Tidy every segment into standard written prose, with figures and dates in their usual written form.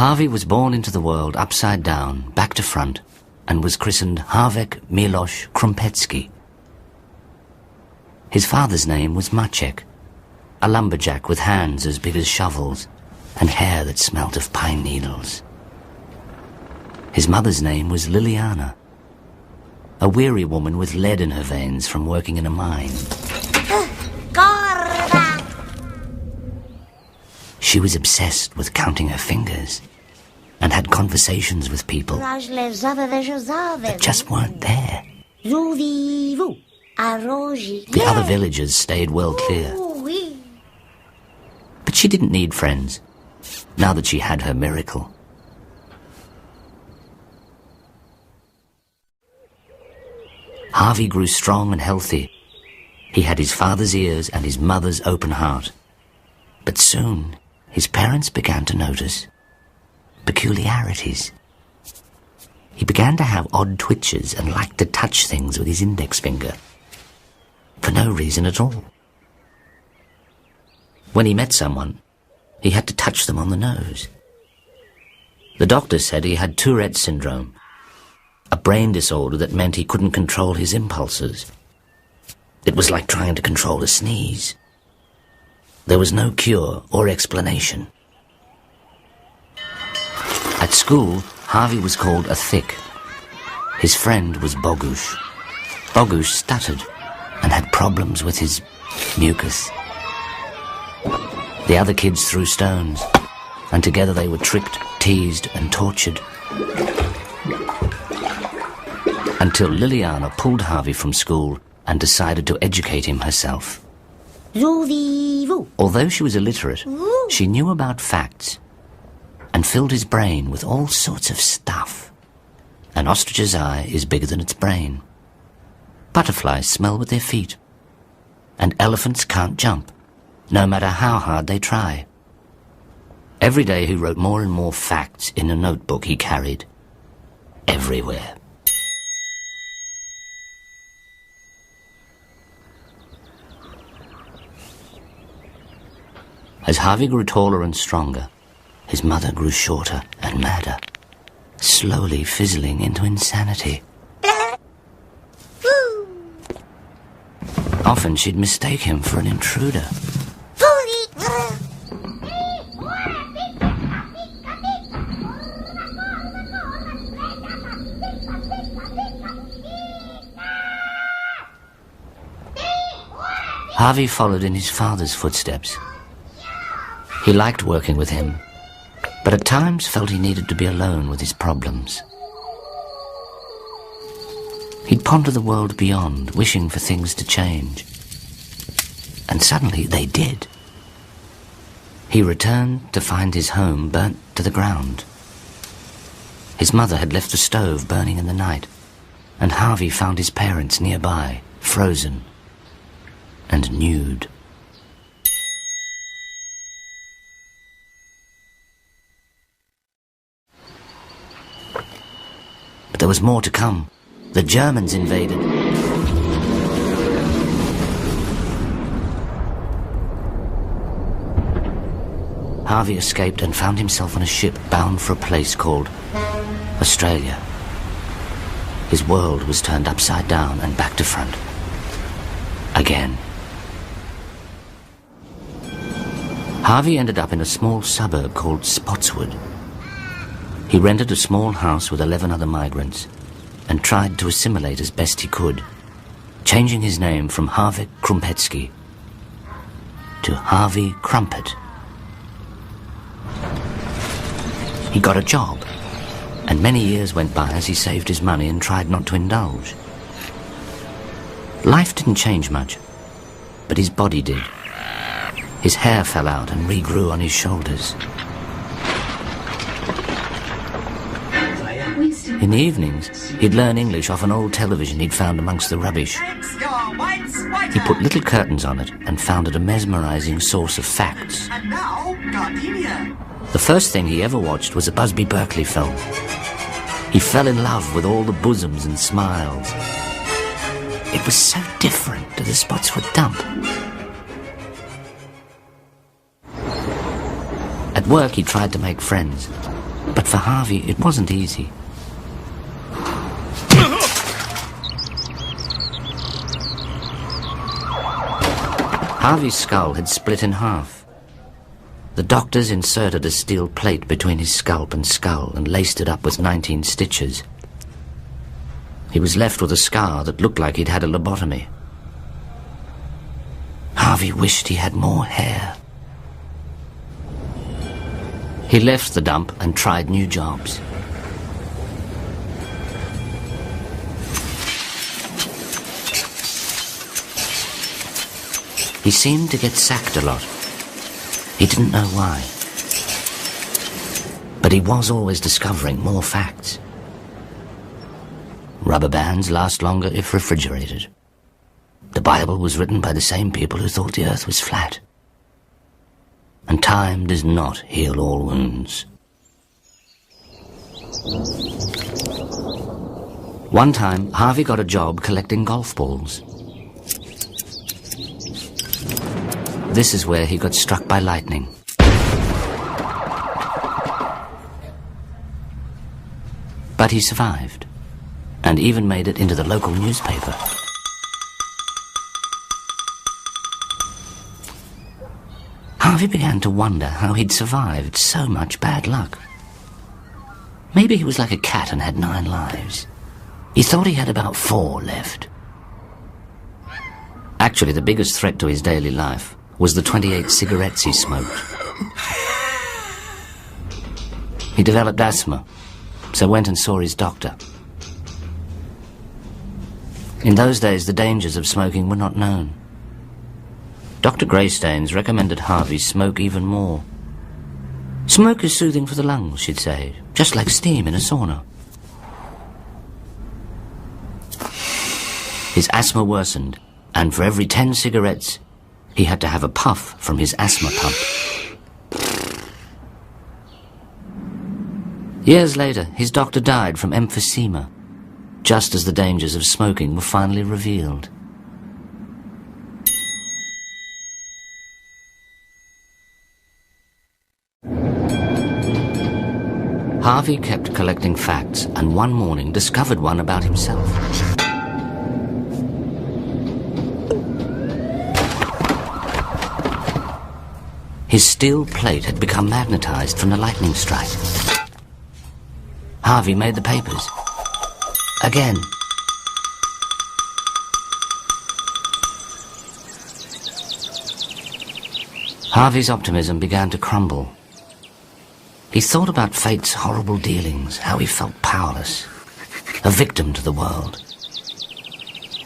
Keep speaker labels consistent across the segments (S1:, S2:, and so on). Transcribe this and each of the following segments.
S1: Harvie was born into the world upside down, back to front, and was christened Harvek Miloš Krumpetski. His father's name was Maciek, a lumberjack with hands as big as shovels and hair that smelt of pine needles. His mother's name was Liliana, a weary woman with lead in her veins from working in a mine. She was obsessed with counting her fingers and had conversations with people that just weren't there. The other villagers stayed well clear. But she didn't need friends, now that she had her miracle. Harvie grew strong and healthy. He had his father's ears and his mother's open heart. But soon, his parents began to notice peculiarities. He began to have odd twitches and liked to touch things with his index finger, for no reason at all. When he met someone, he had to touch them on the nose. The doctor said he had Tourette syndrome, a brain disorder that meant he couldn't control his impulses. It was like trying to control a sneeze. There was no cure or explanation. At school, Harvie was called a thick. His friend was Bogusz. Bogusz stuttered and had problems with his mucus. The other kids threw stones, and together they were tricked, teased, and tortured. Until Liliana pulled Harvie from school and decided to educate him herself. Although she was illiterate, she knew about facts and filled his brain with all sorts of stuff. An ostrich's eye is bigger than its brain. Butterflies smell with their feet. And elephants can't jump, no matter how hard they try. Every day he wrote more and more facts in a notebook he carried everywhere. As Harvie grew taller and stronger, his mother grew shorter and madder, slowly fizzling into insanity. Often she'd mistake him for an intruder. Harvie followed in his father's footsteps. He liked working with him, but at times felt he needed to be alone with his problems. He'd ponder the world beyond, wishing for things to change. And suddenly they did. He returned to find his home burnt to the ground. His mother had left the stove burning in the night, and Harvie found his parents nearby, frozen and nude. But there was more to come. The Germans invaded. Harvie escaped and found himself on a ship bound for a place called Australia. His world was turned upside down and back to front. Again. Harvie ended up in a small suburb called Spotswood. He rented a small house with 11 other migrants and tried to assimilate as best he could, changing his name from Harvek Krumpetski to Harvie Krumpet. He got a job, and many years went by as he saved his money and tried not to indulge. Life didn't change much, but his body did. His hair fell out and regrew on his shoulders. In the evenings, he'd learn English off an old television he'd found amongst the rubbish. He put little curtains on it and found it a mesmerizing source of facts. The first thing he ever watched was a Busby Berkeley film. He fell in love with all the bosoms and smiles. It was so different to the Spotswood dump. At work, he tried to make friends, But for Harvie, it wasn't easy. Harvie's skull had split in half. The doctors inserted a steel plate between his scalp and skull and laced it up with 19 stitches. He was left with a scar that looked like he'd had a lobotomy. Harvie wished he had more hair. He left the dump and tried new jobs. He seemed to get sacked a lot. He didn't know why. But he was always discovering more facts. Rubber bands last longer if refrigerated. The Bible was written by the same people who thought the earth was flat. And time does not heal all wounds. One time, Harvie got a job collecting golf balls. This is where he got struck by lightning. But he survived, and even made it into the local newspaper. Harvie began to wonder how he'd survived so much bad luck. Maybe he was like a cat and had 9 lives. He thought he had about 4 left. Actually, the biggest threat to his daily life was the 28 cigarettes he smoked. He developed asthma, so went and saw his doctor. In those days, the dangers of smoking were not known. Dr. Greystanes recommended Harvie smoke even more. Smoke is soothing for the lungs, she'd say, just like steam in a sauna. His asthma worsened, and for every 10 cigarettes, he had to have a puff from his asthma pump. Years later, his doctor died from emphysema, just as the dangers of smoking were finally revealed. Harvie kept collecting facts and one morning discovered one about himself. His steel plate had become magnetized from the lightning strike. Harvie made the papers. Again. Harvie's optimism began to crumble. He thought about fate's horrible dealings, how he felt powerless, a victim to the world.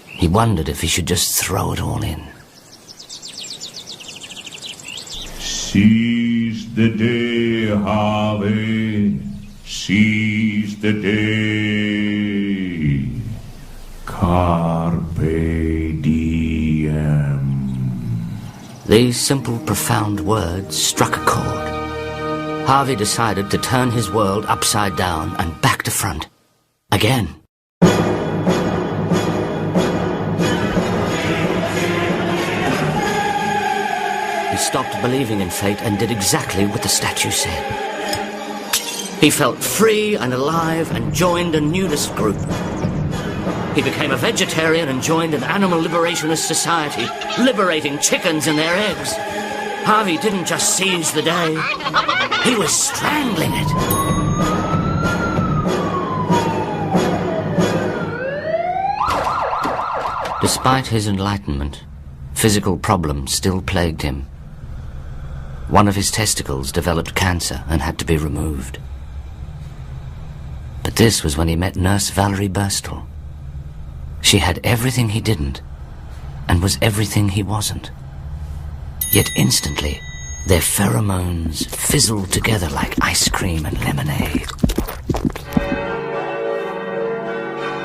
S1: He wondered if he should just throw it all in.
S2: Seize the day, Harvie, seize the day. Carpe diem.
S1: These simple, profound words struck a chord. Harvie decided to turn his world upside down and back to front. Again. He stopped believing in fate and did exactly what the statue said. He felt free and alive and joined a nudist group. He became a vegetarian and joined an animal liberationist society, liberating chickens and their eggs. Harvie didn't just seize the day, he was strangling it. Despite his enlightenment, physical problems still plagued him. One of his testicles developed cancer and had to be removed. But this was when he met Nurse Valerie Burstle. She had everything he didn't, and was everything he wasn't. Yet instantly, their pheromones fizzled together like ice cream and lemonade.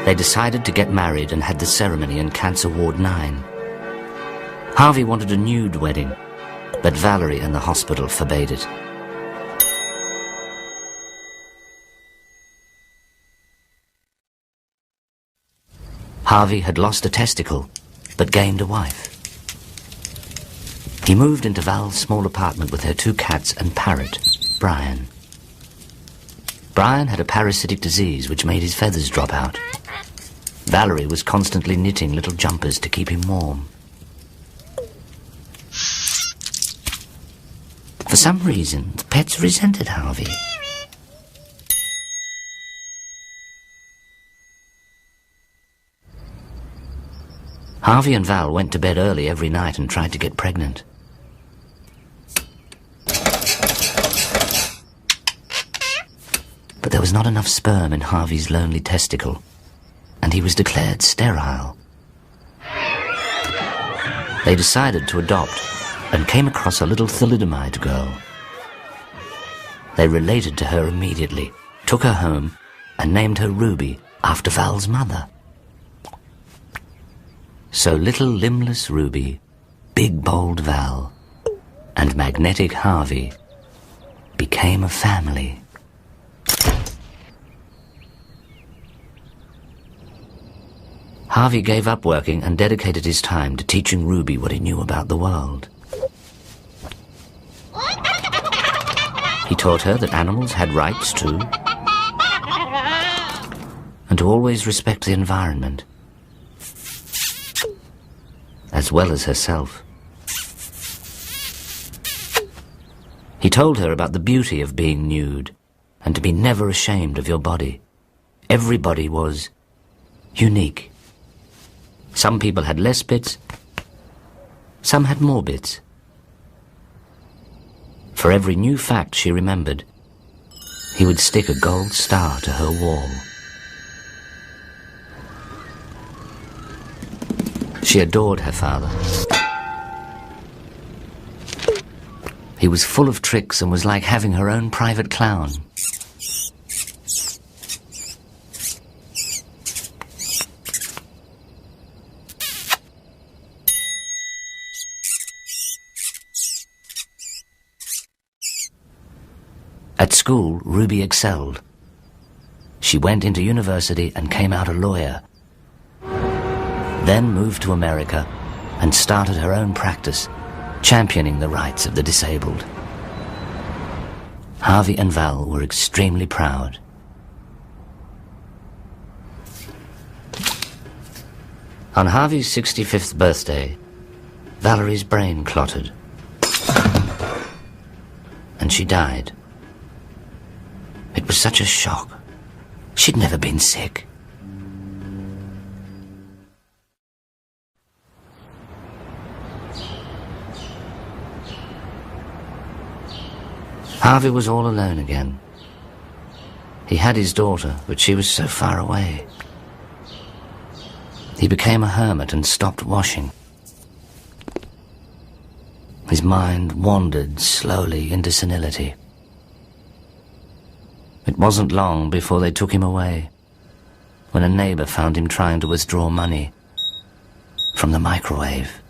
S1: They decided to get married and had the ceremony in Cancer Ward 9. Harvie wanted a nude wedding, but Valerie and the hospital forbade it. Harvie had lost a testicle, but gained a wife. He moved into Val's small apartment with her 2 cats and parrot, Brian. Brian had a parasitic disease which made his feathers drop out. Valerie was constantly knitting little jumpers to keep him warm. For some reason, the pets resented Harvie. Harvie and Val went to bed early every night and tried to get pregnant. But there was not enough sperm in Harvie's lonely testicle, and he was declared sterile. They decided to adopt and came across a little thalidomide girl. They related to her immediately, took her home, and named her Ruby after Val's mother. So little limbless Ruby, big bold Val, and magnetic Harvie became a family. Harvie gave up working and dedicated his time to teaching Ruby what he knew about the world. He taught her that animals had rights too, and to always respect the environment, as well as herself. He told her about the beauty of being nude, and to be never ashamed of your body. Every body was unique. Some people had less bits, some had more bits. For every new fact she remembered, he would stick a gold star to her wall. She adored her father. He was full of tricks and was like having her own private clown. At school, Ruby excelled. She went into university and came out a lawyer. Then moved to America and started her own practice, championing the rights of the disabled. Harvie and Val were extremely proud. On Harvie's 65th birthday, Valerie's brain clotted, and she died. It was such a shock. She'd never been sick. Harvie was all alone again. He had his daughter, but she was so far away. He became a hermit and stopped washing. His mind wandered slowly into senility. It wasn't long before they took him away, when a neighbor found him trying to withdraw money from the microwave.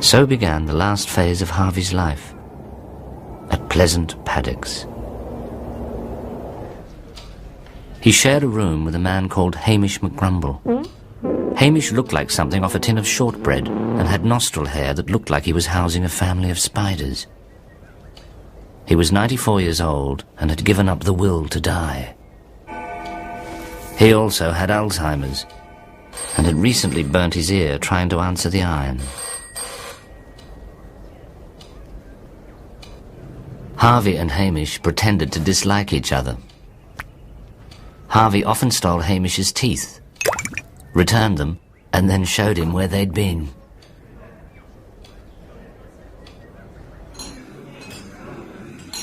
S1: So began the last phase of Harvie's life, at Pleasant Paddocks. He shared a room with a man called Hamish McGrumble. Hamish looked like something off a tin of shortbread and had nostril hair that looked like he was housing a family of spiders. He was 94 years old and had given up the will to die. He also had Alzheimer's and had recently burnt his ear trying to answer the iron. Harvie and Hamish pretended to dislike each other. Harvie often stole Hamish's teeth, returned them, and then showed him where they'd been.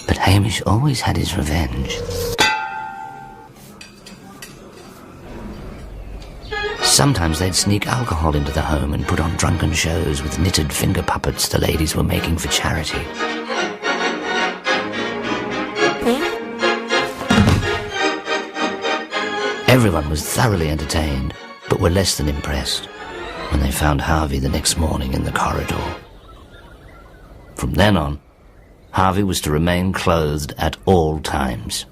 S1: But Hamish always had his revenge. Sometimes they'd sneak alcohol into the home and put on drunken shows with knitted finger puppets the ladies were making for charity. Everyone was thoroughly entertained, but were less than impressed when they found Harvie the next morning in the corridor. From then on, Harvie was to remain clothed at all times.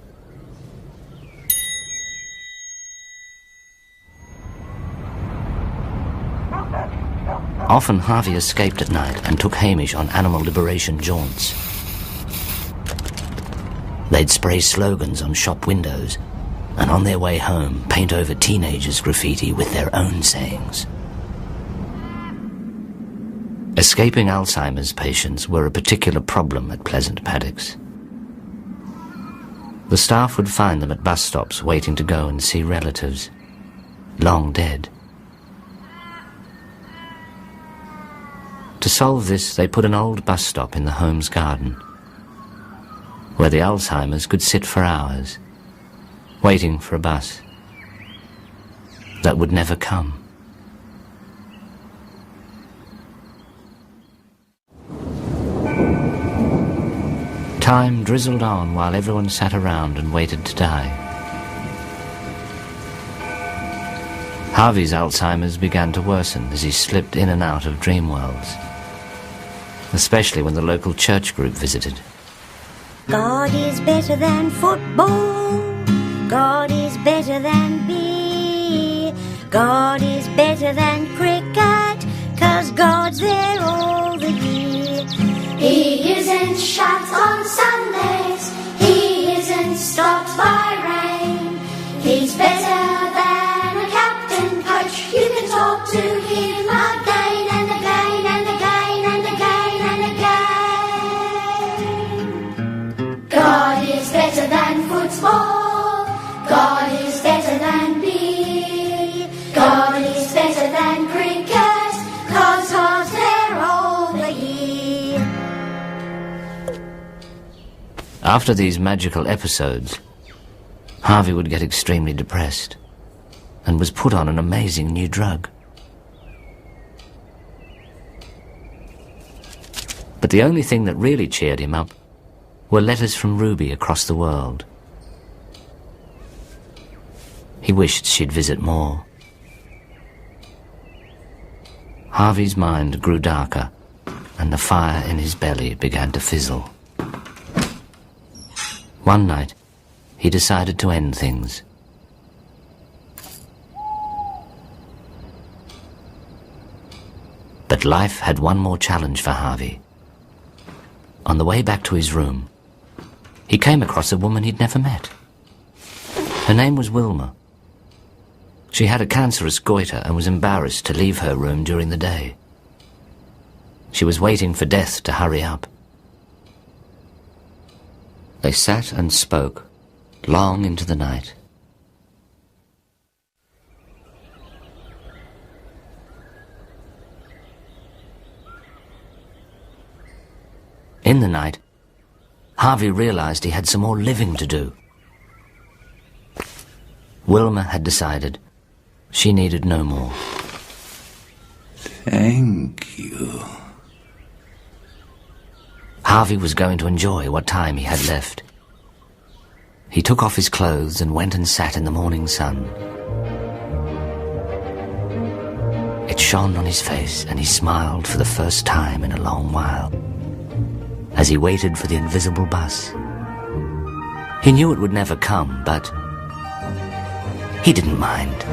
S1: Often Harvie escaped at night and took Hamish on animal liberation jaunts. They'd spray slogans on shop windows, and on their way home paint over teenagers' graffiti with their own sayings. Escaping Alzheimer's patients were a particular problem at Pleasant Paddocks. The staff would find them at bus stops waiting to go and see relatives, long dead. To solve this, they put an old bus stop in the home's garden, where the Alzheimers could sit for hours, waiting for a bus that would never come. Time drizzled on while everyone sat around and waited to die. Harvie's Alzheimer's began to worsen as he slipped in and out of dream worlds, especially when the local church group visited.
S3: God is better than football. God is better than beer. God is better than cricket, 'cause God's there all the year.
S4: He isn't shut on Sundays. He isn't stopped by rain. He's better than a captain coach. You can talk to him again and again and again and again and again. God is better than football. God is better than beer. God is better than cricket, 'cause God's there all the year.
S1: After these magical episodes, Harvie would get extremely depressed and was put on an amazing new drug. But the only thing that really cheered him up were letters from Ruby across the world. He wished she'd visit more. Harvie's mind grew darker, and the fire in his belly began to fizzle. One night, he decided to end things. But life had one more challenge for Harvie. On the way back to his room, he came across a woman he'd never met. Her name was Wilma. She had a cancerous goiter and was embarrassed to leave her room during the day. She was waiting for death to hurry up. They sat and spoke long into the night. In the night, Harvie realized he had some more living to do. Wilma had decided she needed no more.
S2: Thank you.
S1: Harvie was going to enjoy what time he had left. He took off his clothes and went and sat in the morning sun. It shone on his face, and he smiled for the first time in a long while as he waited for the invisible bus. He knew it would never come, but he didn't mind.